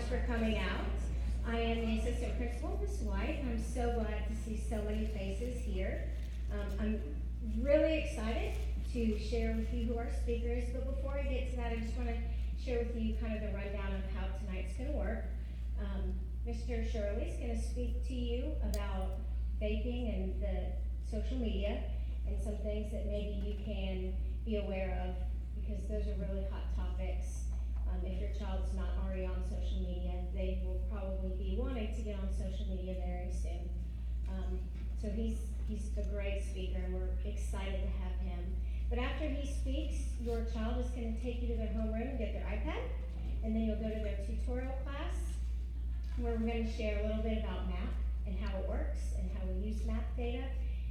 for coming out. I am the assistant principal, Ms. White. I'm so glad to see so many faces here. I'm really excited to share with you who our speaker is, but before I get to that, I just want to share with you kind of the rundown of how tonight's going to work. Mr. Shirley is going to speak to you about vaping and the social media and some things that maybe you can be aware of, because those are really hot topics. If your child's not already on social media, they will probably be wanting to get on social media very soon. So he's a great speaker, and we're excited to have him. But after he speaks, your child is going to take you to their homeroom and get their iPad, and then you'll go to their tutorial class, where we're going to share a little bit about MAP and how it works and how we use MAP data.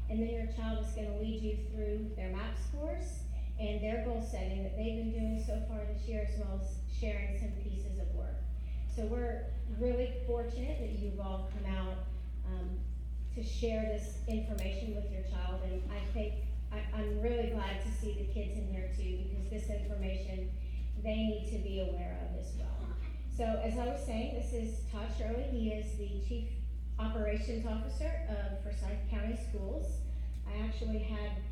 And then your child is going to lead you through their MAP scores and their goal setting that they've been doing so far this year, as well as sharing some pieces of work. So we're really fortunate that you've all come out to share this information with your child, and I think I'm really glad to see the kids in here too, because this information they need to be aware of as well. So as I was saying, this is Todd Shirley. He is the Chief Operations Officer of Forsyth County Schools. I actually had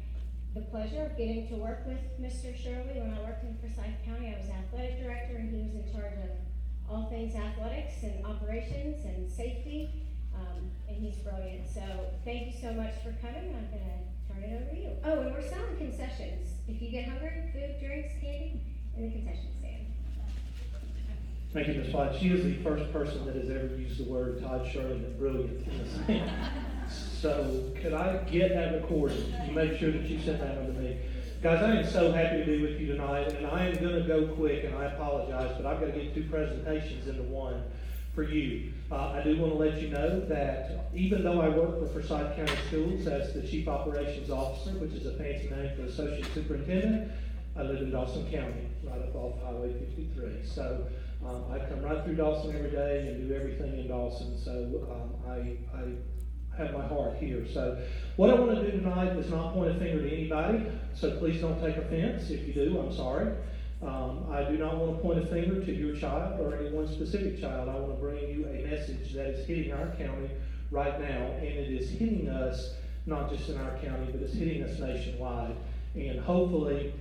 the pleasure of getting to work with Mr. Shirley when I worked in Forsyth County. I was athletic director, and he was in charge of all things athletics and operations and safety, and he's brilliant. So thank you so much for coming. I'm going to turn it over to you. Oh, and we're selling concessions. If you get hungry, food, drinks, candy, in the concession stand. Thank you, Ms. White. She is the first person that has ever used the word Todd Shirley and brilliant in the same. So could I get that recorded? You make sure that you send that over to me. Guys, I am so happy to be with you tonight, and I am going to go quick, and I apologize, but I've got to get two presentations into one for you. I do want to let you know that even though I work for Forsyth County Schools as the Chief Operations Officer, which is a fancy name for Associate Superintendent, I live in Dawson County, right up off Highway 53. So I come right through Dawson every day and do everything in Dawson. So I have my heart here. So what I want to do tonight is not point a finger to anybody, so please don't take offense. If you do, I'm sorry. I do not want to point a finger to your child or any one specific child. I want to bring you a message that is hitting our county right now, and it is hitting us not just in our county, but it's hitting us nationwide. And hopefully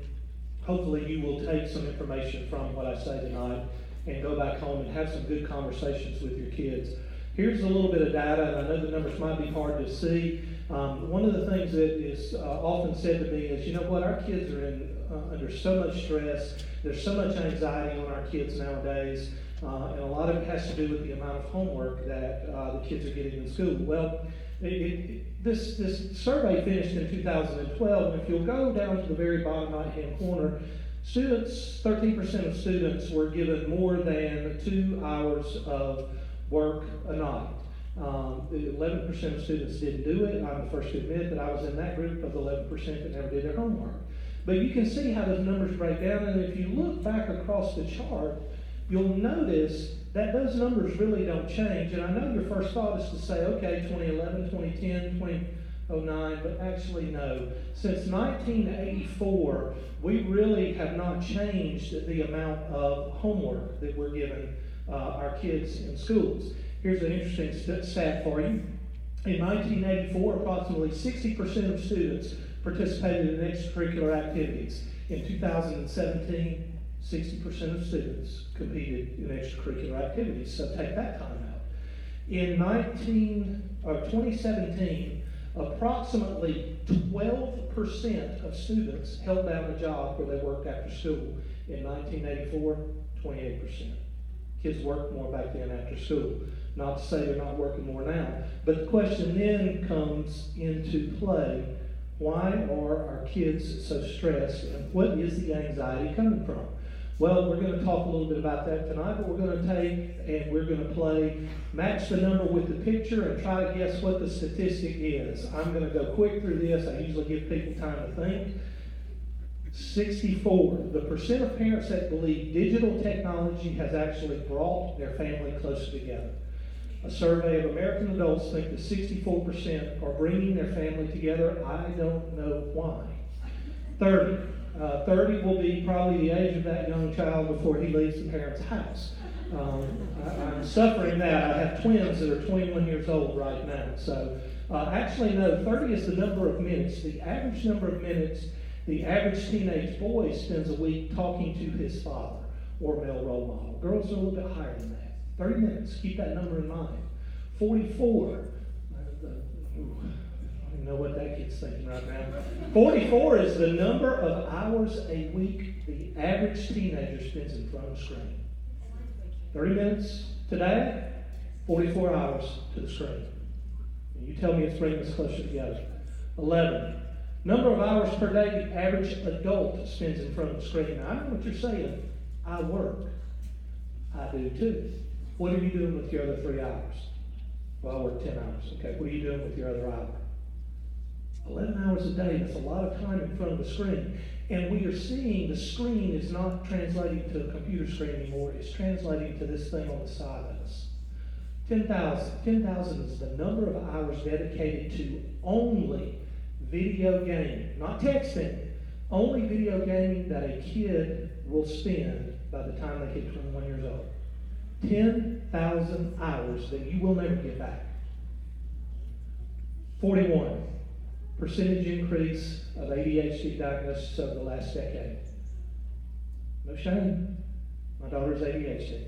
you will take some information from what I say tonight and go back home and have some good conversations with your kids. Here's a little bit of data, and I know the numbers might be hard to see. One of the things that is often said to me is, you know what, our kids are under so much stress. There's so much anxiety on our kids nowadays, and a lot of it has to do with the amount of homework that the kids are getting in school. Well, this survey finished in 2012, and if you'll go down to the very bottom right-hand corner, 13% of students were given more than 2 hours of work a night. 11% of students didn't do it. I'm the first to admit that I was in that group of 11% that never did their homework. But you can see how those numbers break down, and if you look back across the chart, you'll notice that those numbers really don't change. And I know your first thought is to say, okay, 2011, 2010, 2009, but actually no. Since 1984, we really have not changed the amount of homework that we're giving our kids in schools. Here's an interesting stat for you. In 1984, approximately 60% of students participated in extracurricular activities. In 2017, 60% of students competed in extracurricular activities, so take that time out. In 2017, approximately 12% of students held down a job where they worked after school. In 1984, 28%. Kids worked more back then after school. Not to say they're not working more now, but the question then comes into play: why are our kids so stressed, and what is the anxiety coming from? Well, we're going to talk a little bit about that tonight, but we're going to take and we're going to play match the number with the picture and try to guess what the statistic is. I'm going to go quick through this. I usually give people time to think. 64, the percent of parents that believe digital technology has actually brought their family closer together. A survey of American adults think that 64% are bringing their family together. I don't know why. 30 will be probably the age of that young child before he leaves the parent's house. I'm I'm suffering that. I have twins that are 21 years old right now. So, actually, no, 30 is the number of minutes. The average number of minutes the average teenage boy spends a week talking to his father or male role model. Girls are a little bit higher than that. 30 minutes. Keep that number in mind. 44. I don't even know what that kid's thinking right now. 44 is the number of hours a week the average teenager spends in front of a screen. 30 minutes to dad, 44 hours to the screen. And you tell me it's bringing us closer together. 11. Number of hours per day the average adult spends in front of the screen. Now, I know what you're saying. I work. I do too. What are you doing with your other 3 hours? Well, I work 10 hours. Okay, what are you doing with your other hour? 11 hours a day. That's a lot of time in front of the screen. And we are seeing the screen is not translating to a computer screen anymore. It's translating to this thing on the side of us. 10,000. 10,000 is the number of hours dedicated to only video gaming. Not texting. Only video gaming that a kid will spend by the time they hit 21 years old. 10,000 hours that you will never get back. 41. Percentage increase of ADHD diagnosis over the last decade. No shame. My daughter's ADHD.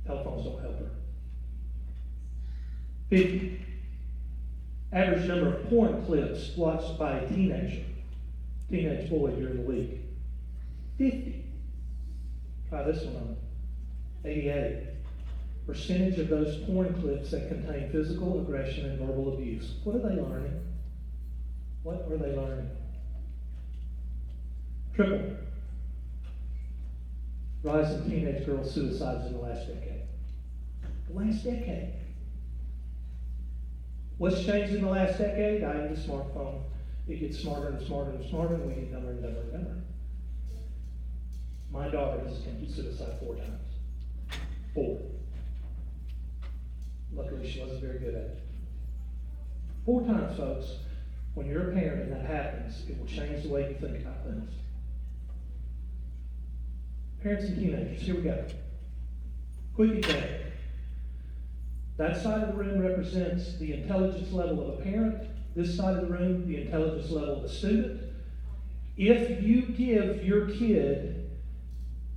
Telephones don't help her. 50. Average number of porn clips watched by a teenage boy during the week. 50. Try this one on. 88. Percentage of those porn clips that contain physical aggression and verbal abuse. What are they learning? What are they learning? Triple. Rise in teenage girl suicides in the last decade. The last decade. What's changed in the last decade? I have a smartphone. It gets smarter and smarter and smarter, and we get dumber and dumber and dumber. My daughter has attempted suicide 4 times. 4. Luckily, she wasn't very good at it. 4 times, folks. When you're a parent and that happens, it will change the way you think about things. Parents and teenagers, here we go. Quick example. That side of the room represents the intelligence level of a parent. This side of the room, the intelligence level of a student. If you give your kid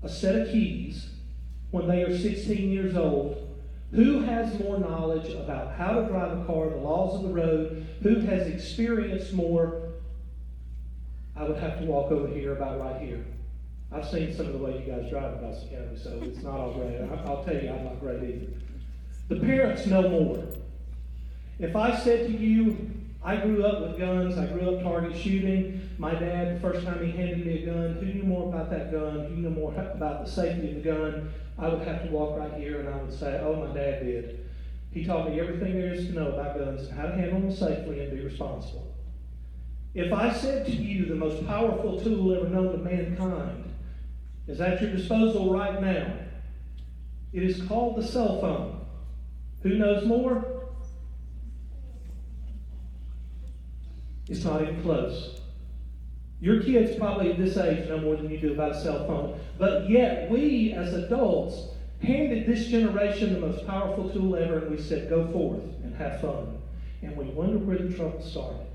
a set of keys when they are 16 years old, who has more knowledge about how to drive a car, the laws of the road? Who has experienced more? I would have to walk over here, about right here. I've seen some of the way you guys drive in Dawson County, so it's not all great. I'll tell you, I'm not great either. The parents know more. If I said to you, I grew up with guns, I grew up target shooting, my dad, the first time he handed me a gun, who knew more about that gun, who knew more about the safety of the gun, I would have to walk right here and I would say, oh, my dad did. He taught me everything there is to know about guns and how to handle them safely and be responsible. If I said to you the most powerful tool ever known to mankind is at your disposal right now, it is called the cell phone. Who knows more? It's not even close. Your kids probably at this age know more than you do about a cell phone. But yet we as adults handed this generation the most powerful tool ever and we said, go forth and have fun. And we wonder where the trouble started.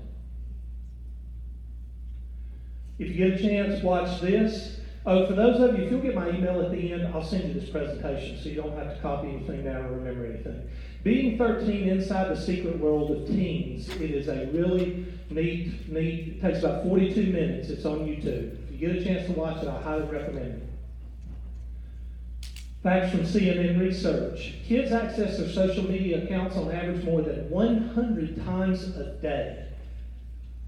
If you get a chance, watch this. Oh, for those of you, if you'll get my email at the end, I'll send you this presentation so you don't have to copy anything down or remember anything. Being 13 inside the secret world of teens, it is a really neat, it takes about 42 minutes. It's on YouTube. If you get a chance to watch it, I highly recommend it. Facts from CNN research. Kids access their social media accounts on average more than 100 times a day.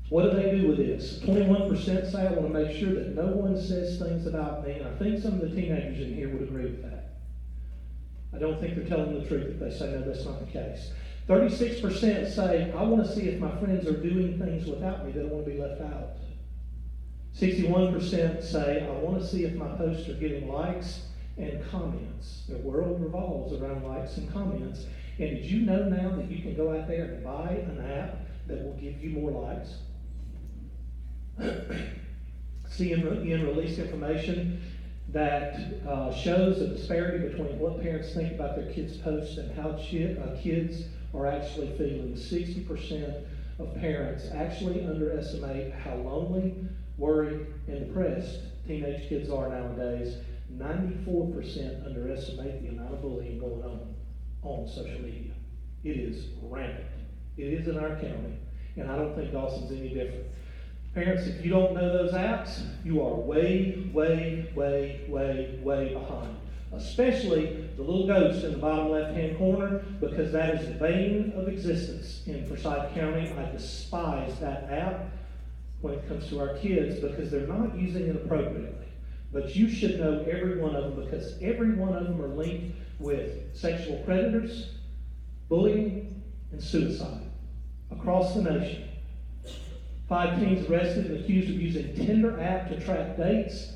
What do they do with this? 21% say, I want to make sure that no one says things about me. And I think some of the teenagers in here would agree with that. I don't think they're telling the truth if they say, no, that's not the case. 36% say, I want to see if my friends are doing things without me. They don't want to be left out. 61% say, I want to see if my posts are getting likes and comments. Their world revolves around likes and comments. And did you know now that you can go out there and buy an app that will give you more likes? CNN released information that shows a disparity between what parents think about their kids' posts and how kids are actually feeling. 60% of parents actually underestimate how lonely, worried, and depressed teenage kids are nowadays. 94% underestimate the amount of bullying going on social media. It is rampant. It is in our county, and I don't think Dawson's any different. Parents, if you don't know those apps, you are way, way, way, way, way behind. Especially the little ghost in the bottom left-hand corner, because that is the bane of existence in Forsyth County. I despise that app when it comes to our kids because they're not using it appropriately. But you should know every one of them because every one of them are linked with sexual predators, bullying, and suicide across the nation. 5 teens arrested and accused of using Tinder app to track dates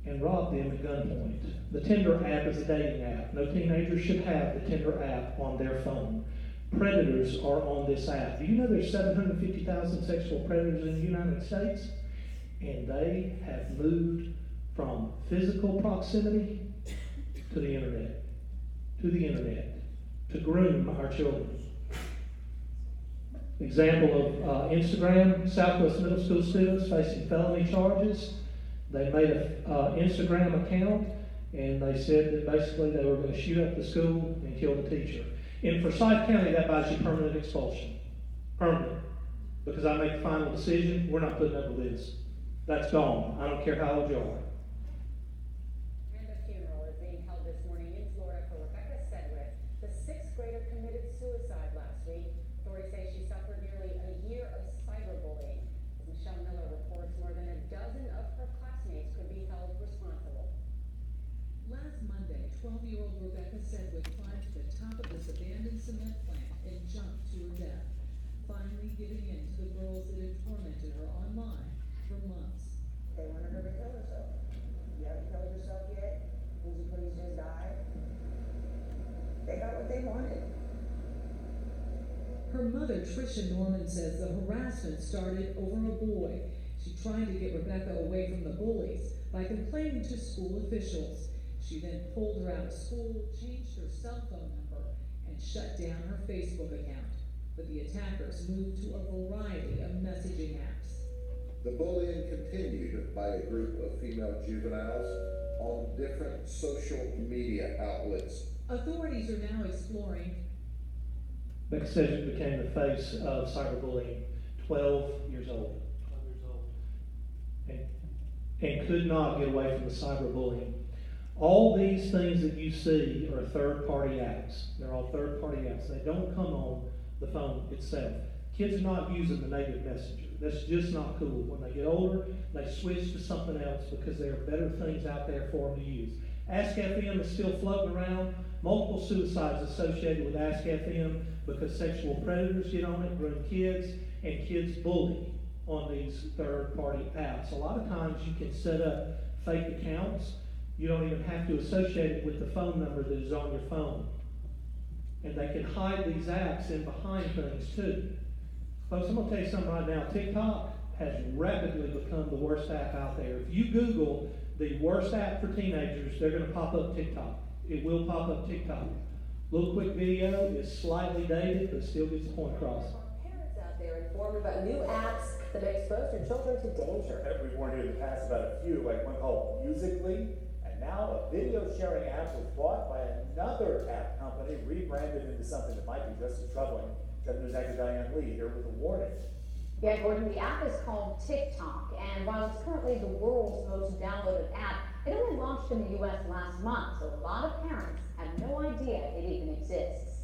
and rob them at gunpoint. The Tinder app is a dating app. No teenager should have the Tinder app on their phone. Predators are on this app. Do you know there's 750,000 sexual predators in the United States? And they have moved from physical proximity to the internet, to groom our children. Example of Instagram, Southwest Middle School students facing felony charges. They made an Instagram account and they said that basically they were going to shoot up the school and kill the teacher. In Forsyth County, that buys you permanent expulsion. Permanent. Because I make the final decision, we're not putting up with this. That's gone. I don't care how old you are. And a funeral is being held this morning in Florida for Rebecca Sedgwick. The 6th grader committed suicide last week. Authorities say she suffered nearly a year of cyberbullying. As Michelle Miller reports, more than a dozen of her classmates could be held responsible. Last Monday, 12-year-old Rebecca Sedgwick climbed to the top of this abandoned cement plant and jumped to her death, finally giving in to the girls that had tormented her online for months. They wanted her to kill herself. You haven't killed yourself yet? Would you please just die? They got what they wanted. Her mother, Tricia Norman, says the harassment started over a boy. She tried to get Rebecca away from the bullies by complaining to school officials. She then pulled her out of school, changed her cell phone number, and shut down her Facebook account. But the attackers moved to a variety of messaging apps. The bullying continued by a group of female juveniles on different social media outlets. Authorities are now exploring. Rebecca Sedgwick became the face of cyberbullying, 12 years old. And could not get away from the cyberbullying. All these things that you see are third-party apps. They're all third-party apps. They don't come on the phone itself. Kids are not using the native messenger. That's just not cool. When they get older, they switch to something else because there are better things out there for them to use. Ask FM is still floating around. Multiple suicides associated with Ask FM because sexual predators get on it, groom kids, and kids bully on these third-party apps. A lot of times you can set up fake accounts. You don't even have to associate it with the phone number that is on your phone. And they can hide these apps in behind things too. Folks, I'm going to tell you something right now. TikTok has rapidly become the worst app out there. If you Google the worst app for teenagers, they're going to pop up TikTok. It will pop up TikTok. Little quick video is slightly dated, but still gets the point across. Parents out there informed about new apps that may expose their children to danger. We've warned you in the past about a few, like one called Musical.ly, and now a video sharing app was bought by another app company, rebranded into something that might be just as troubling. 7 News anchor Diane Lee here with a warning. Yeah, Gordon, the app is called TikTok, and while it's currently the world's most downloaded app, it only launched in the U.S. last month, so a lot of parents have no idea it even exists.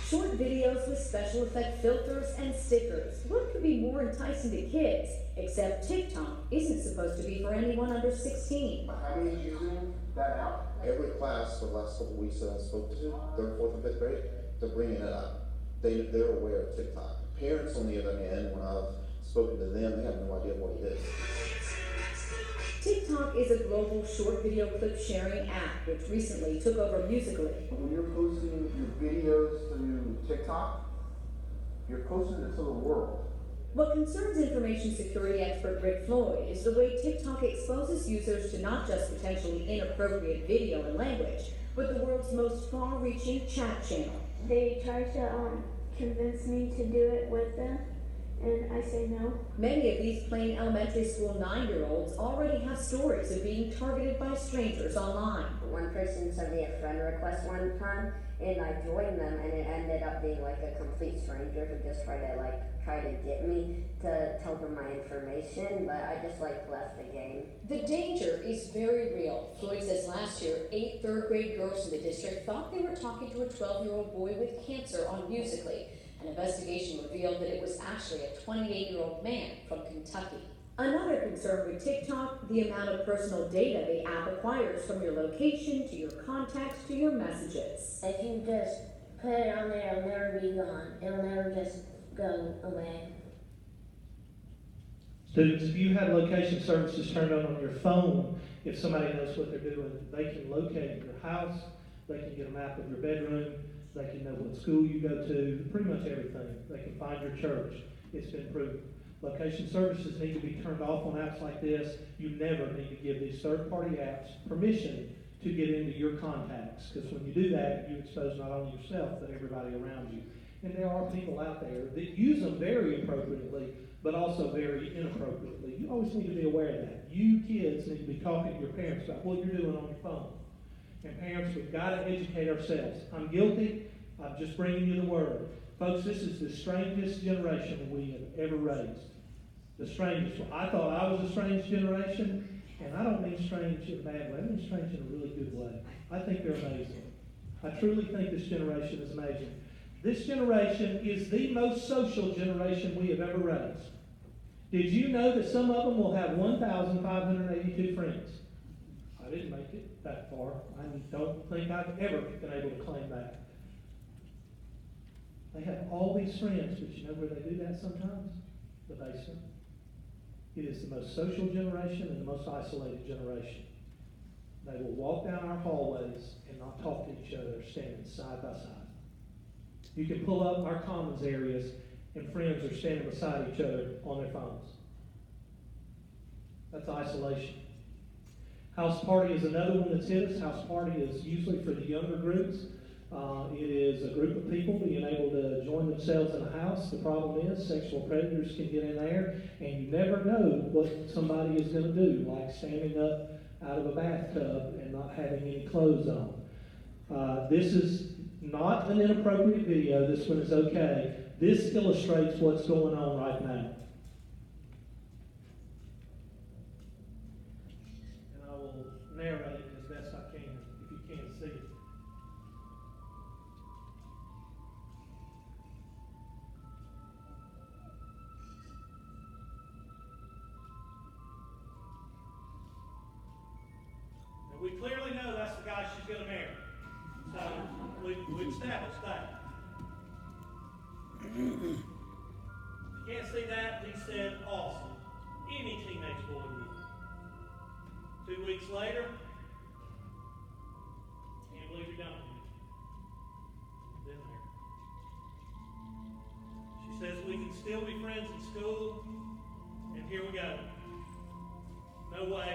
Short videos with special effect filters and stickers. What could be more enticing to kids? Except TikTok isn't supposed to be for anyone under 16. How many using that app? Every class for the last couple of weeks that I spoke to, 3rd, 4th, and 5th grade, they're bringing it up. They're aware of TikTok. Parents, on the other hand, when I've spoken to them, they have no idea what it is. TikTok is a global short video clip sharing app which recently took over Musical.ly. When you're posting your videos to TikTok, you're posting it to the world. What concerns information security expert Rick Floyd is the way TikTok exposes users to not just potentially inappropriate video and language, but the world's most far-reaching chat channel. They try to convince me to do it with them, and I say no. Many of these plain elementary school 9-year-olds already have stories of being targeted by strangers online. One person sent me a friend request one time, and I joined them, and it ended up being like a complete stranger who just tried to get me to tell them my information, but I just left the game. The danger is very real. Floyd says last year, 8 third-grade girls in the district thought they were talking to a 12-year-old boy with cancer on Musical.ly. An investigation revealed that it was actually a 28-year-old man from Kentucky. Another concern with TikTok, the amount of personal data the app acquires from your location to your contacts to your messages. If you just put it on there, it'll never be gone. It'll never just go away. Students, if you have location services turned on your phone, if somebody knows what they're doing, they can locate your house, they can get a map of your bedroom, they can know what school you go to, pretty much everything. They can find your church. It's been proven. Location services need to be turned off on apps like this. You never need to give these third-party apps permission to get into your contacts, because when you do that, you expose not only yourself, but everybody around you. And there are people out there that use them very appropriately, but also very inappropriately. You always need to be aware of that. You kids need to be talking to your parents about what you're doing on your phone. And parents, we've got to educate ourselves. I'm guilty. I'm just bringing you the word. Folks, this is the strangest generation we have ever raised. The strangest. I thought I was a strange generation, and I don't mean strange in a bad way. I mean strange in a really good way. I think they're amazing. I truly think this generation is amazing. This generation is the most social generation we have ever raised. Did you know that some of them will have 1,582 friends? I didn't make it that far. I don't think I've ever been able to claim that. They have all these friends, but you know where they do that sometimes? The basement. It is the most social generation and the most isolated generation. They will walk down our hallways and not talk to each other, standing side by side. You can pull up our commons areas and friends are standing beside each other on their phones. That's isolation. House party is another one that's hit us. House party is usually for the younger groups. It is a group of people being able to join themselves in a house. The problem is sexual predators can get in there, and you never know what somebody is going to do, like standing up out of a bathtub and not having any clothes on. This is not an inappropriate video. This one is okay. This illustrates what's going on right now. And I will narrate it as best I can, if you can't see it. Now, we clearly know that's the guy she's going to marry. So, we've established that. You can't see that? He said, awesome. Any teenage boy would. 2 weeks later, can't believe you're done. Been there. She says we can still be friends in school, and here we go. No way.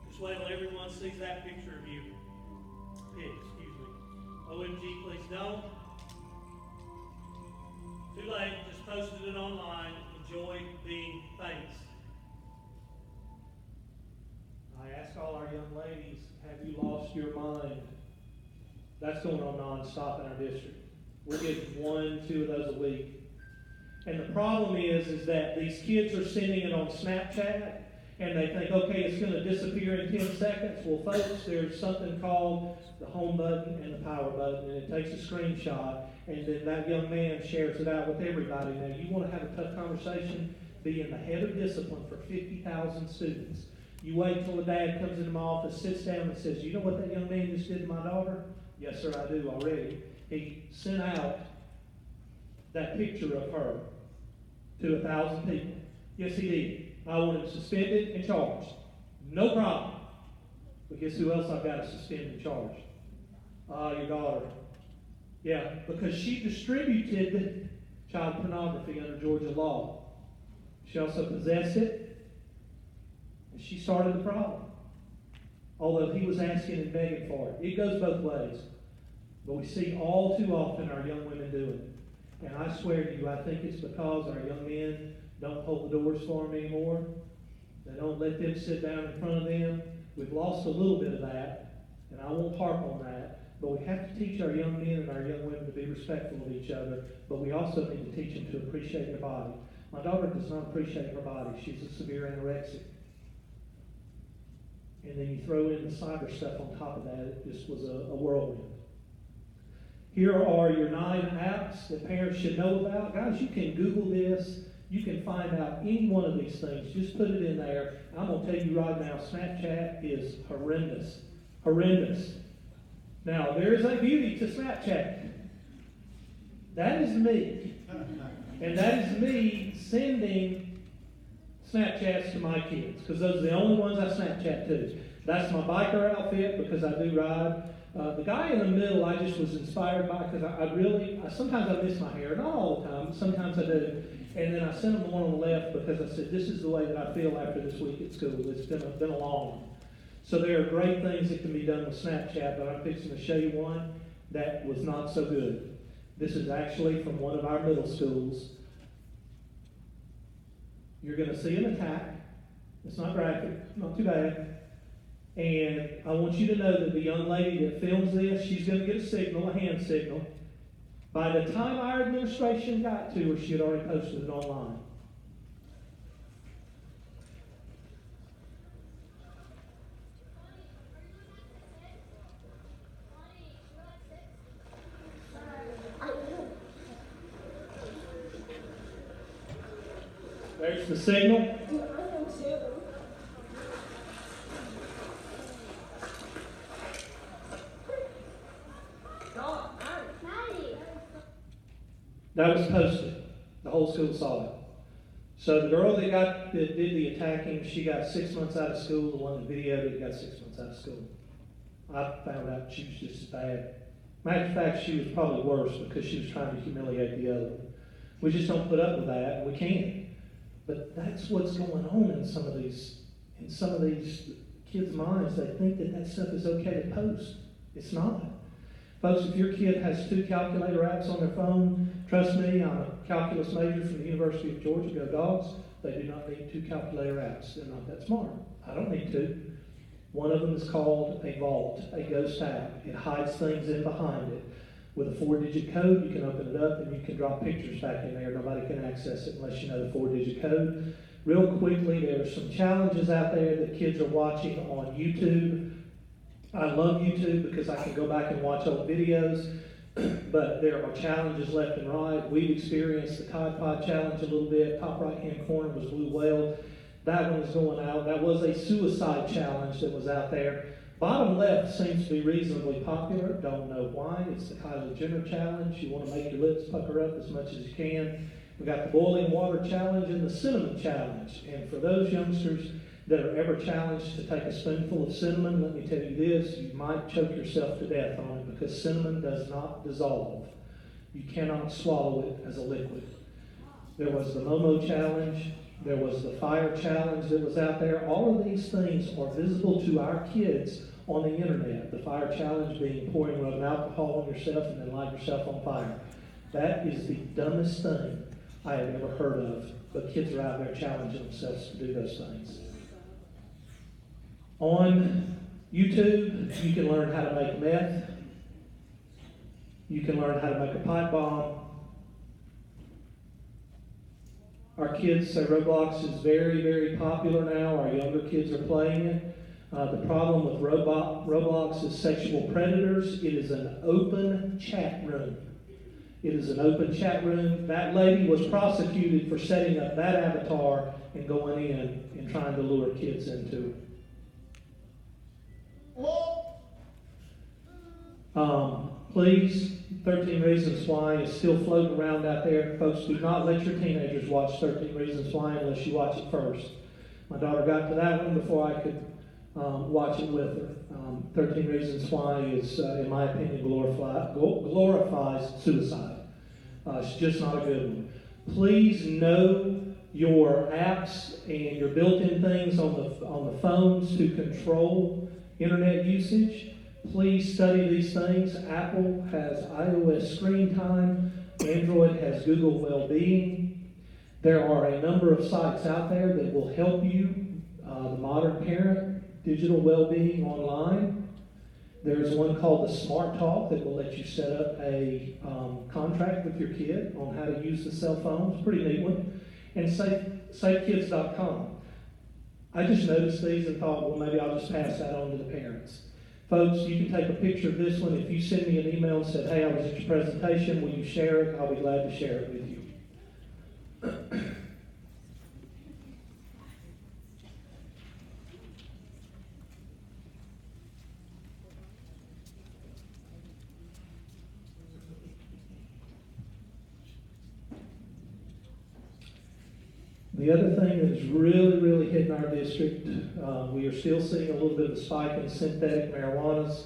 Just wait till everyone sees that picture of you. Excuse me. OMG, please don't. Too late, just posted it online. Enjoy being famous. I ask all our young ladies, have you lost your mind? That's going on nonstop in our district. We're getting 1, 2 of those a week. And the problem is that these kids are sending it on Snapchat, and they think, okay, it's going to disappear in 10 seconds. Well, folks, there's something called the home button and the power button, and it takes a screenshot, and then that young man shares it out with everybody. Now, you want to have a tough conversation, being the head of discipline for 50,000 students. You wait till the dad comes into my office, sits down, and says, you know what that young man just did to my daughter? Yes, sir, I do already. He sent out that picture of her to 1,000 people. Yes, he did. I want him suspended and charged. No problem. But guess who else I've got to suspend and charge? Your daughter. Yeah, because she distributed child pornography under Georgia law. She also possessed it, and she started the problem. Although he was asking and begging for it. It goes both ways. But we see all too often our young women do it. And I swear to you, I think it's because our young men don't hold the doors for them anymore. They don't let them sit down in front of them. We've lost a little bit of that, and I won't harp on that. But we have to teach our young men and our young women to be respectful of each other, but we also need to teach them to appreciate their body. My daughter does not appreciate her body. She's a severe anorexic. And then you throw in the cyber stuff on top of that, it just was a whirlwind. Here are your 9 apps that parents should know about. Guys, you can Google this. You can find out any one of these things. Just put it in there. I'm going to tell you right now, Snapchat is horrendous. Horrendous. Now, there is a beauty to Snapchat. That is me. And that is me sending Snapchats to my kids, because those are the only ones I Snapchat to. That's my biker outfit, because I do ride. The guy in the middle I just was inspired by, because sometimes I miss my hair. Not all the time, sometimes I do. And then I sent him the one on the left because I said, this is the way that I feel after this week at school. It's been a long one. So there are great things that can be done with Snapchat, but I'm fixing to show you one that was not so good. This is actually from one of our middle schools. You're going to see an attack. It's not graphic, not too bad. And I want you to know that the young lady that films this, she's going to get a signal, a hand signal. By the time our administration got to her, she had already posted it online. There's the signal. That was posted. The whole school saw it. So the girl that did the attacking, she got 6 months out of school. The one that videoed it got 6 months out of school. I found out she was just as bad. Matter of fact, she was probably worse because she was trying to humiliate the other one. We just don't put up with that. We can't. But that's what's going on in some of these kids' minds. They think that stuff is okay to post. It's not. Folks, if your kid has 2 calculator apps on their phone, trust me, I'm a calculus major from the University of Georgia. Go Dogs. They do not need 2 calculator apps. They're not that smart. I don't need 2. One of them is called a vault, a ghost app. It hides things in behind it. With a 4-digit code, you can open it up and you can drop pictures back in there. Nobody can access it unless you know the 4-digit code. Real quickly, there are some challenges out there that kids are watching on YouTube. I love YouTube because I can go back and watch old videos, but there are challenges left and right. We've experienced the Tide Pod challenge a little bit. Top right-hand corner was Blue Whale. That one is going out. That was a suicide challenge that was out there. Bottom left seems to be reasonably popular. Don't know why. It's the Kylie Jenner challenge. You want to make your lips pucker up as much as you can. We got the boiling water challenge and the cinnamon challenge. And for those youngsters that are ever challenged to take a spoonful of cinnamon, let me tell you this, you might choke yourself to death on it because cinnamon does not dissolve. You cannot swallow it as a liquid. There was the Momo challenge. There was the fire challenge that was out there. All of these things are visible to our kids on the internet. The fire challenge being pouring rubbing alcohol on yourself and then light yourself on fire. That is the dumbest thing I have ever heard of. But kids are out there challenging themselves to do those things. On YouTube, you can learn how to make meth. You can learn how to make a pipe bomb. Our kids say Roblox is very, very popular now. Our younger kids are playing it. The problem with Roblox is sexual predators. It is an open chat room. It is an open chat room. That lady was prosecuted for setting up that avatar and going in and trying to lure kids into it. Please, 13 Reasons Why is still floating around out there. Folks, do not let your teenagers watch 13 Reasons Why unless you watch it first. My daughter got to that one before I could watch it with her. 13 Reasons Why is, in my opinion, glorifies suicide. It's just not a good one. Please know your apps and your built-in things on the phones to control internet usage. Please study these things. Apple has iOS screen time. Android has Google Wellbeing. There are a number of sites out there that will help you, the modern parent, digital well-being online. There's one called the Smart Talk that will let you set up a contract with your kid on how to use the cell phone. It's a pretty neat one. And safekids.com. I just noticed these and thought, well, maybe I'll just pass that on to the parents. Folks, you can take a picture of this one. If you send me an email and said, hey, I was at your presentation, will you share it? I'll be glad to share it with you. The other thing that's really hitting our district, we are still seeing a little bit of a spike in synthetic marijuanas.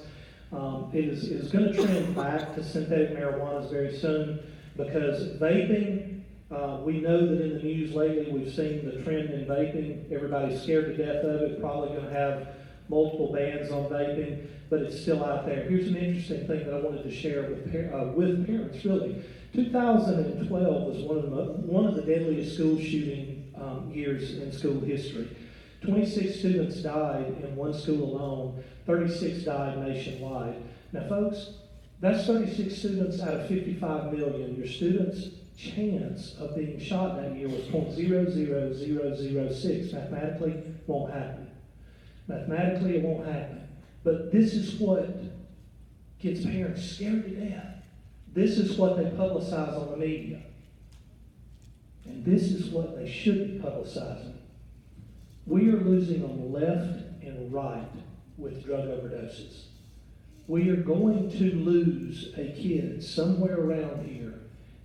It is going to trend back to synthetic marijuanas very soon because vaping, we know that in the news lately we've seen the trend in vaping. Everybody's scared to death of it, probably going to have multiple bans on vaping, but it's still out there. Here's an interesting thing that I wanted to share with parents, really. 2012 was one of the deadliest school shooting years in school history. 26 students died in one school alone. 36 died nationwide. Now, folks, that's 36 students out of 55 million. Your students' chance of being shot that year was 0.00006. Mathematically, won't happen. Mathematically, it won't happen. But this is what gets parents scared to death. This is what they publicize on the media. And this is what they should be publicizing. We are losing on the left and right with drug overdoses. We are going to lose a kid somewhere around here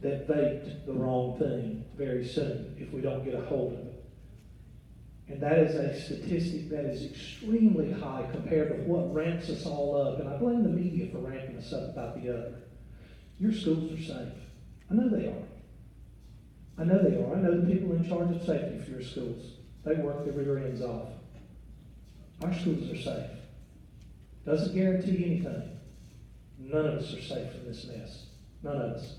that vaped the wrong thing very soon if we don't get a hold of it. And that is a statistic that is extremely high compared to what ramps us all up. And I blame the media for ramping us up about the other. Your schools are safe. I know they are. I know they are. I know the people in charge of safety for your schools. They work their rear ends off. Our schools are safe. Doesn't guarantee anything. None of us are safe from this mess. None of us.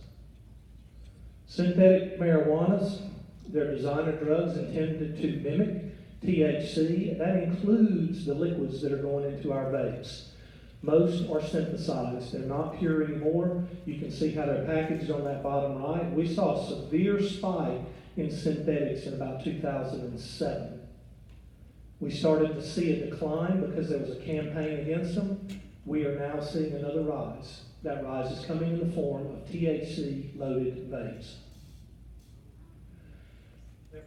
Synthetic marijuanas, they're designer drugs intended to mimic THC. That includes the liquids that are going into our vapes. Most are synthesized. They're not pure anymore. You can see how they're packaged on that bottom right. We saw a severe spike in synthetics in about 2007. We started to see a decline because there was a campaign against them. We are now seeing another rise. That rise is coming in the form of THC-loaded vapes.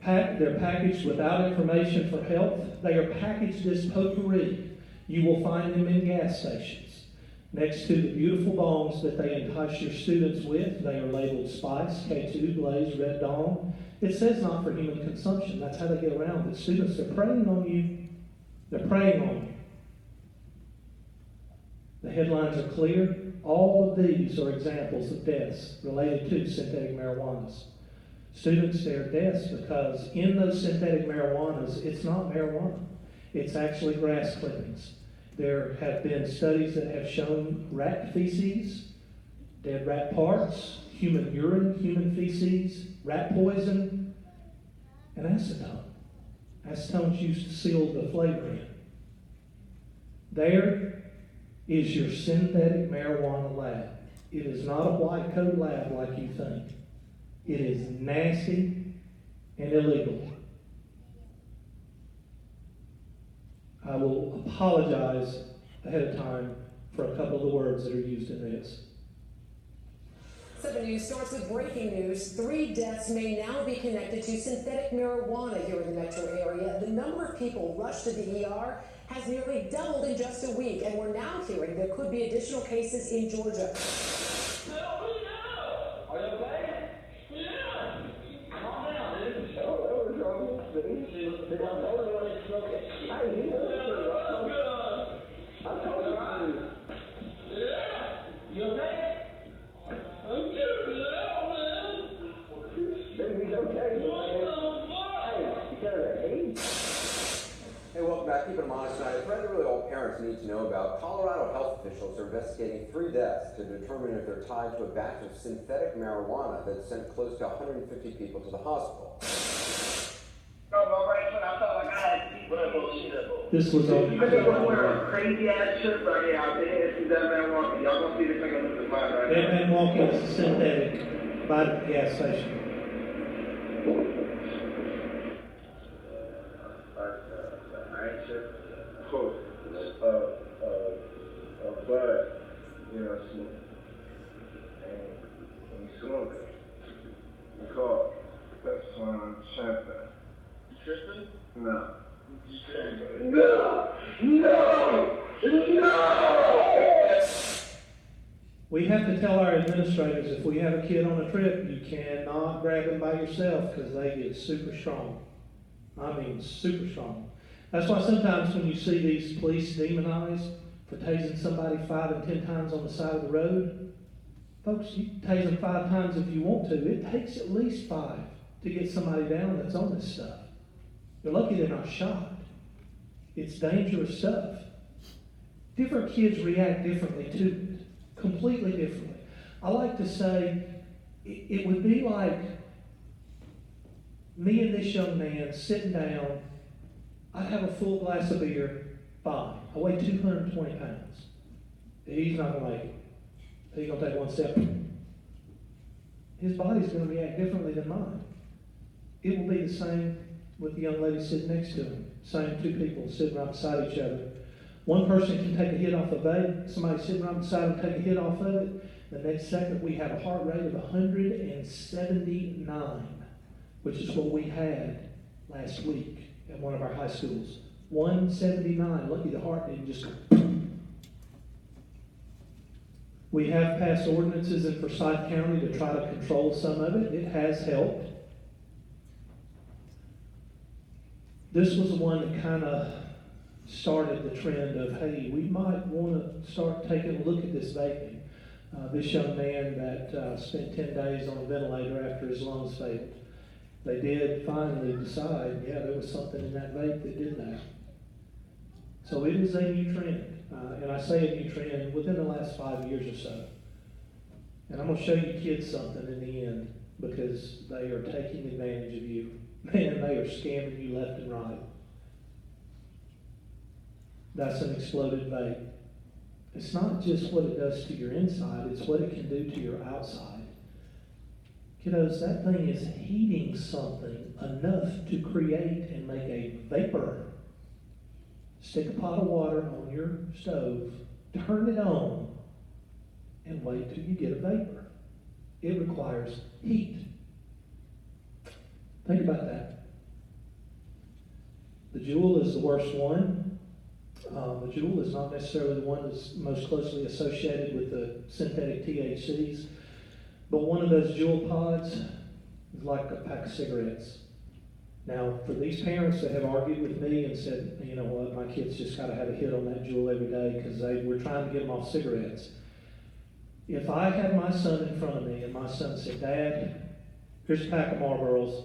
They're packaged without information for health. They are packaged as potpourri. You will find them in gas stations. Next to the beautiful bongs that they entice your students with, they are labeled Spice, K2, Blaze, Red Dawn. It says not for human consumption. That's how they get around it. Students are preying on you. They're preying on you. The headlines are clear. All of these are examples of deaths related to synthetic marijuanas. Students, they're deaths because in those synthetic marijuanas, it's not marijuana. It's actually grass clippings. There have been studies that have shown rat feces, dead rat parts, human urine, human feces, rat poison, and acetone. Acetone's used to seal the flavor in. There is your synthetic marijuana lab. It is not a white coat lab like you think. It is nasty and illegal. I will apologize ahead of time for a couple of the words that are used in this. 7 News starts with breaking news. 3 deaths may now be connected to synthetic marijuana here in the metro area. The number of people rushed to the ER has nearly doubled in just a week, and we're now hearing there could be additional cases in Georgia. Are you okay? Yeah. Calm down, dude. Oh, that was wrong. I'm told you. Yeah. You okay? I'm good. a thread that really all parents need to know about. Colorado health officials are investigating 3 deaths to determine if they're tied to a batch of synthetic marijuana that sent close to 150 people to the hospital. This was on. You guys gonna wear a crazy ass shirt right here out there. See that man walking. Y'all gonna see this thing on the line right That now. man walking is synthetic by the gas station. Bud, you know, smoke. And when you smoke it, you call that's one champagne. Tristan? No. No! No! No! We have to tell our administrators if we have a kid on a trip, you cannot grab them by yourself because they get super strong. I mean, super strong. That's why sometimes when you see these police demonized for tasing somebody 5 and 10 times on the side of the road, folks, you can tase them 5 times if you want to. It takes at least 5 to get somebody down that's on this stuff. You're lucky they're not shot. It's dangerous stuff. Different kids react differently to it, completely differently. I like to say it would be like me and this young man sitting down. I'd have a full glass of beer, fine. I weigh 220 pounds. He's not going to make it. He's going to take 1 step. His body's going to react differently than mine. It will be the same with the young lady sitting next to him. Same 2 people sitting right beside each other. One person can take a hit off a vape. Somebody sitting right beside them take a hit off of it. The next second we have a heart rate of 179, which is what we had last week at one of our high schools. 179. Lucky the heart didn't just go. We have passed ordinances in Forsyth County to try to control some of it. It has helped. This was the one that kind of started the trend of, hey, we might want to start taking a look at this vaping. This young man that spent 10 days on a ventilator after his lungs failed. They did finally decide, yeah, there was something in that vape that did that. So it is a new trend. And I say a new trend within the last 5 years or so. And I'm going to show you kids something in the end because they are taking advantage of you. Man, they are scamming you left and right. That's an exploded vape. It's not just what it does to your inside, it's what it can do to your outside. Kiddos, that thing is heating something enough to create and make a vapor. Stick a pot of water on your stove, turn it on, and wait till you get a vapor. It requires heat. Think about that. The Juul is the worst one. The Juul is not necessarily the one that's most closely associated with the synthetic THCs, but one of those Juul pods is like a pack of cigarettes. Now, for these parents that have argued with me and said, you know what, my kids just got to have a hit on that Juul every day because we're trying to get them off cigarettes. If I had my son in front of me and my son said, Dad, here's a pack of Marlboros,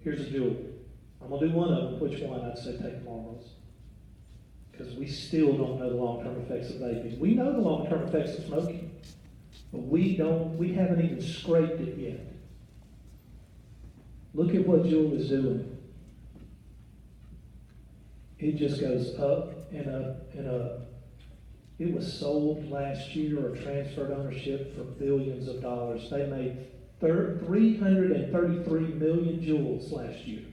here's a Juul. I'm going to do one of them. Which one? I'd say take the Marlboros. Because we still don't know the long-term effects of vaping. We know the long-term effects of smoking, but we haven't even scraped it yet. Look at what Juul is doing. It just goes up and up and up. It was sold last year or transferred ownership for billions of dollars. They made 333 million Juuls last year.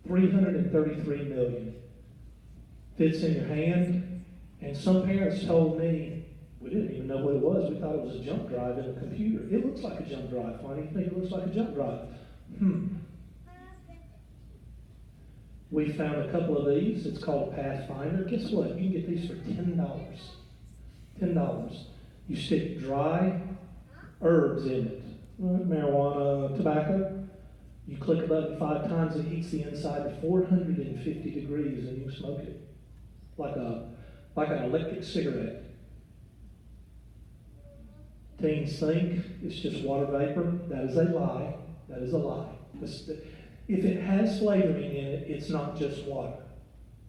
333 million. Fits in your hand. And some parents told me, we didn't even know what it was. We thought it was a jump drive in a computer. It looks like a jump drive. Why do you think it looks like a jump drive? We found a couple of these. It's called Pathfinder. Guess what? You can get these for $10. $10. You stick dry herbs in it. Marijuana, tobacco. You click a button 5 times, it heats the inside to 450 degrees and you smoke it. Like an electric cigarette. Teens think it's just water vapor. That is a lie. That is a lie. If it has flavoring in it, it's not just water.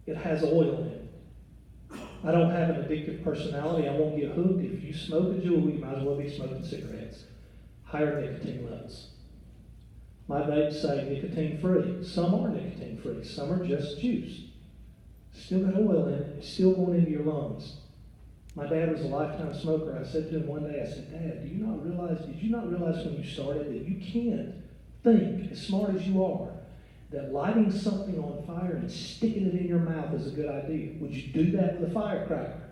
It has oil in it. I don't have an addictive personality. I won't get hooked. If you smoke a Juul, you might as well be smoking cigarettes. Higher nicotine levels. My vapes say nicotine free. Some are nicotine free. Some are just juice. Still got oil in it. It's still going into your lungs. My dad was a lifetime smoker. I said to him one day, I said, Dad, did you not realize when you started that you can't think, as smart as you are, that lighting something on fire and sticking it in your mouth is a good idea? Would you do that with a firecracker?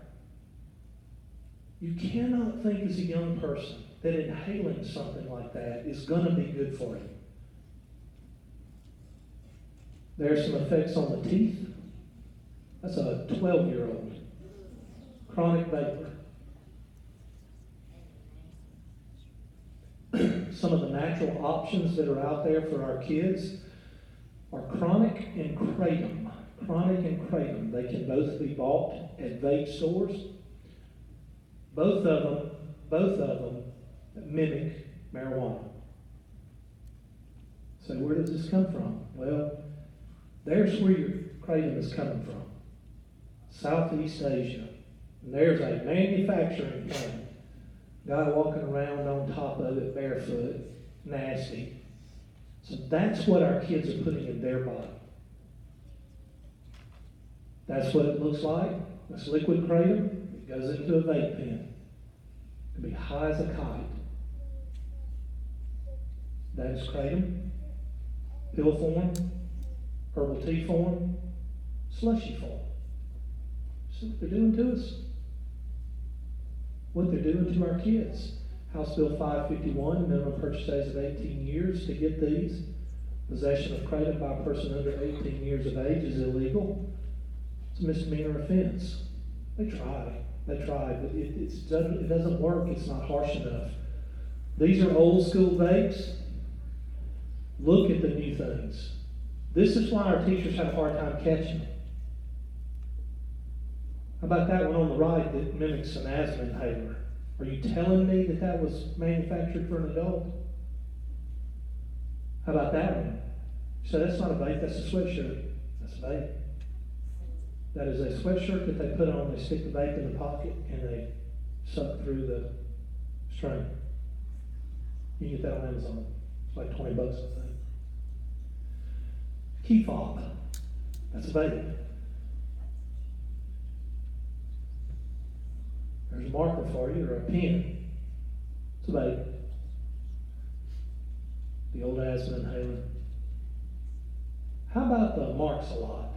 You cannot think as a young person that inhaling something like that is going to be good for you. There are some effects on the teeth. That's a 12-year-old. Chronic vapor. Some of the natural options that are out there for our kids are Chronic and Kratom. Chronic and Kratom. They can both be bought at vape stores. Both of them mimic marijuana. So where does this come from? Well, there's where your Kratom is coming from. Southeast Asia. And there's a manufacturing plant. Guy walking around on top of it barefoot. Nasty. So that's what our kids are putting in their body. That's what it looks like. That's liquid kratom. It goes into a vape pen. It can be high as a kite. That is kratom. Pill form, herbal tea form, slushy form. See what they're doing to us? What they're doing to our kids. House Bill 551, minimum purchase age of 18 years to get these. Possession of kratom by a person under 18 years of age is illegal. It's a misdemeanor offense. They try, but it doesn't work. It's not harsh enough. These are old school vapes. Look at the new things. This is why our teachers have a hard time catching it. How about that one on the right that mimics an asthma inhaler? Are you telling me that that was manufactured for an adult? How about that one? So that's not a vape, that's a sweatshirt. That's a vape. That is a sweatshirt that they put on, they stick the vape in the pocket, and they suck through the string. You can get that on Amazon. It's like $20, I think. Key fob. That's a vape. There's a marker for you, or a pen. It's a vape. The old asthma inhaler. How about the Marks a Lot?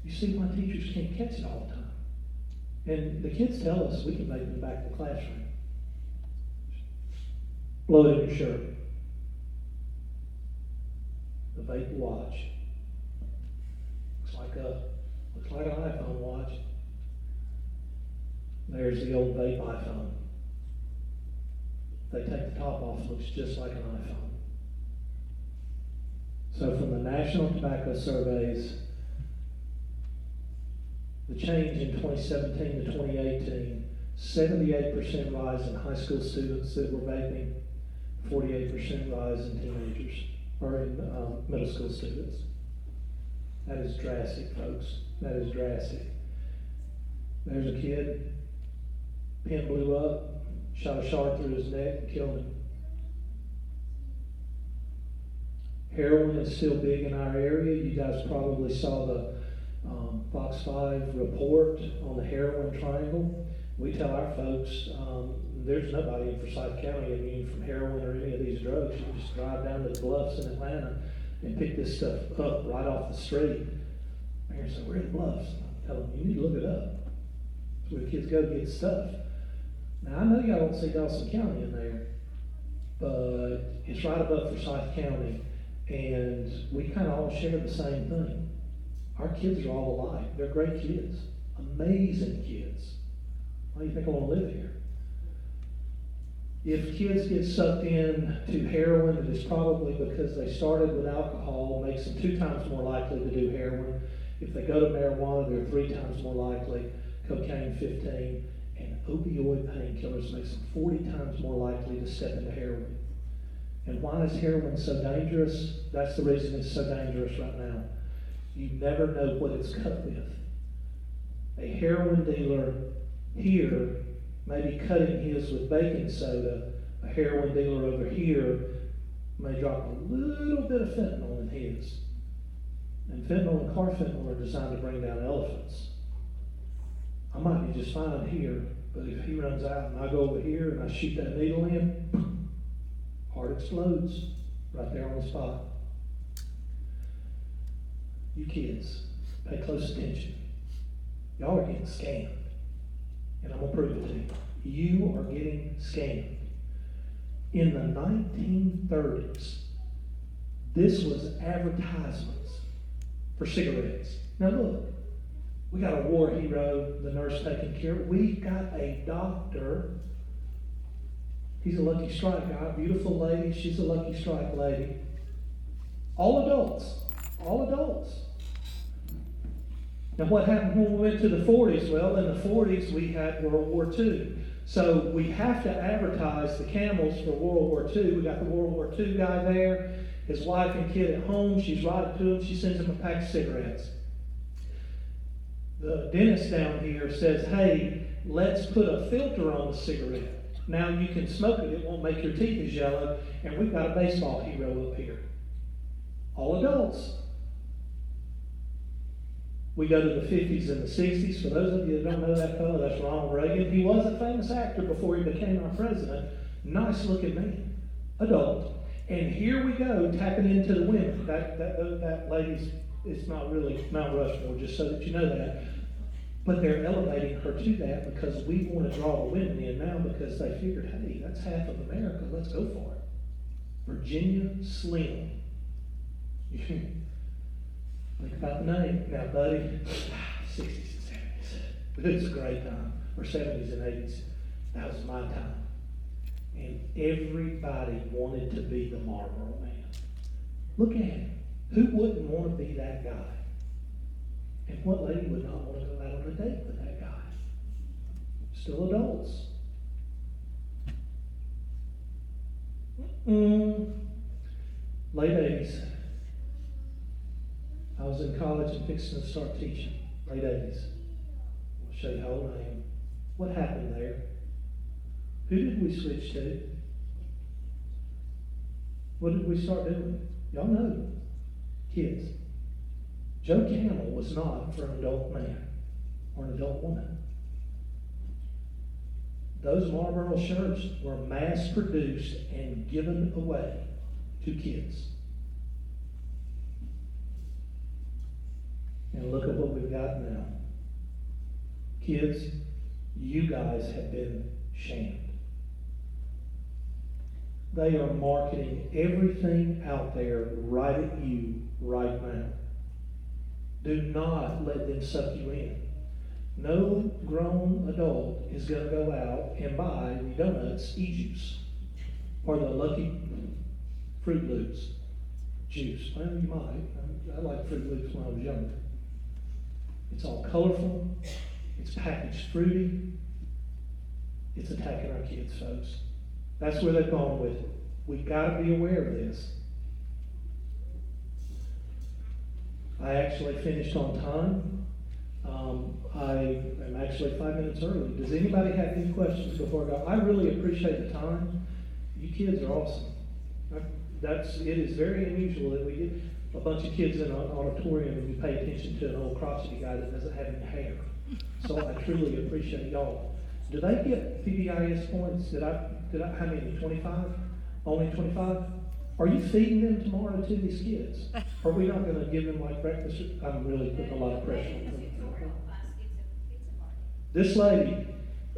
You see why teachers can't catch it all the time. And the kids tell us we can vape them back to the classroom. Blow it in your shirt. The vape watch. Looks like an iPhone watch. There's the old vape iPhone. They take the top off, it looks just like an iPhone. So from the National Tobacco Surveys, the change in 2017 to 2018, 78% rise in high school students that were vaping, 48% rise in teenagers, or in middle school students. That is drastic, folks. That is drastic. There's a kid, pin blew up, shot a shot through his neck and killed him. Heroin is still big in our area. You guys probably saw the Fox 5 report on the heroin triangle. We tell our folks there's nobody in Forsyth County immune from heroin or any of these drugs. You just drive down to the Bluffs in Atlanta and pick this stuff up right off the street. Parents say, "Where are the Bluffs?" I tell them, you need to look it up. That's where the kids go to get stuff. Now, I know y'all don't see Dawson County in there, but it's right above Forsyth County, and we kind of all share the same thing. Our kids are all alike. They're great kids, amazing kids. Why do you think I want to live here? If kids get sucked in to heroin, it is probably because they started with alcohol, makes them 2 times more likely to do heroin. If they go to marijuana, they're 3 times more likely, cocaine 15, and opioid painkillers makes them 40 times more likely to step into heroin. And why is heroin so dangerous? That's the reason it's so dangerous right now. You never know what it's cut with. A heroin dealer here may be cutting his with baking soda. A heroin dealer over here may drop a little bit of fentanyl in his. And fentanyl and carfentanil are designed to bring down elephants. I might be just fine here, but if he runs out and I go over here and I shoot that needle in, heart explodes right there on the spot. You kids, pay close attention. Y'all are getting scammed. And I'm going to prove it to you. You are getting scammed. In the 1930s, this was advertisements for cigarettes. Now look, we got a war hero, the nurse taking care of it. We got a doctor. He's a Lucky Strike guy, beautiful lady. She's a Lucky Strike lady. All adults. All adults. Now what happened when we went to the 40s? Well, in the 40s we had World War II. So we have to advertise the Camels for World War II. We got the World War II guy there, his wife and kid at home. She's writing to him. She sends him a pack of cigarettes. The dentist down here says, hey, let's put a filter on the cigarette. Now you can smoke it. It won't make your teeth as yellow. And we've got a baseball hero up here. All adults. We go to the 50s and the 60s. For those of you that don't know that fellow, that's Ronald Reagan. He was a famous actor before he became our president. Nice looking man. Adult. And here we go, tapping into the women. That lady's, it's not really Mount Rushmore, just so that you know that. But they're elevating her to that because we want to draw the women in now because they figured, hey, that's half of America. Let's go for it. Virginia Slim. Think about the name. Now, buddy, 60s and 70s. It was a great time. Or 70s and 80s. That was my time. And everybody wanted to be the Marlboro Man. Look at him. Who wouldn't want to be that guy? And what lady would not want to go out on a date with that guy? Still adults. Late 80s. I was in college and fixing to start teaching. Late 80s. I'll show you how old I am. What happened there? Who did we switch to? What did we start doing? Y'all know. Kids. Joe Camel was not for an adult man or an adult woman. Those Marlboro shirts were mass produced and given away to kids. And look at what we've got now. Kids, you guys have been shamed. They are marketing everything out there right at you right now. Do not let them suck you in. No grown adult is going to go out and buy the donuts e-juice or the Lucky Fruit Loops juice. Well, you might. I liked Fruit Loops when I was younger. It's all colorful. It's packaged fruity. It's attacking our kids, folks. That's where they've gone with it. We've got to be aware of this. I actually finished on time. I am actually 5 minutes early. Does anybody have any questions before I go? I really appreciate the time. You kids are awesome. It is very unusual that we get a bunch of kids in an auditorium and you pay attention to an old crotchety guy that doesn't have any hair. So I truly appreciate y'all. Do they get PBIS points? How many? 25? Only 25? Are you feeding them tomorrow to these kids? Are we not going to give them like breakfast? I'm really putting a lot of pressure on them. This lady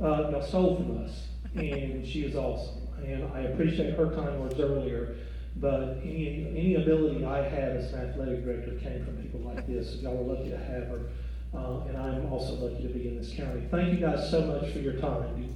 got stole from us, and she is awesome. And I appreciate her kind words earlier, but any ability I had as an athletic director came from people like this. Y'all are lucky to have her, and I'm also lucky to be in this county. Thank you guys so much for your time.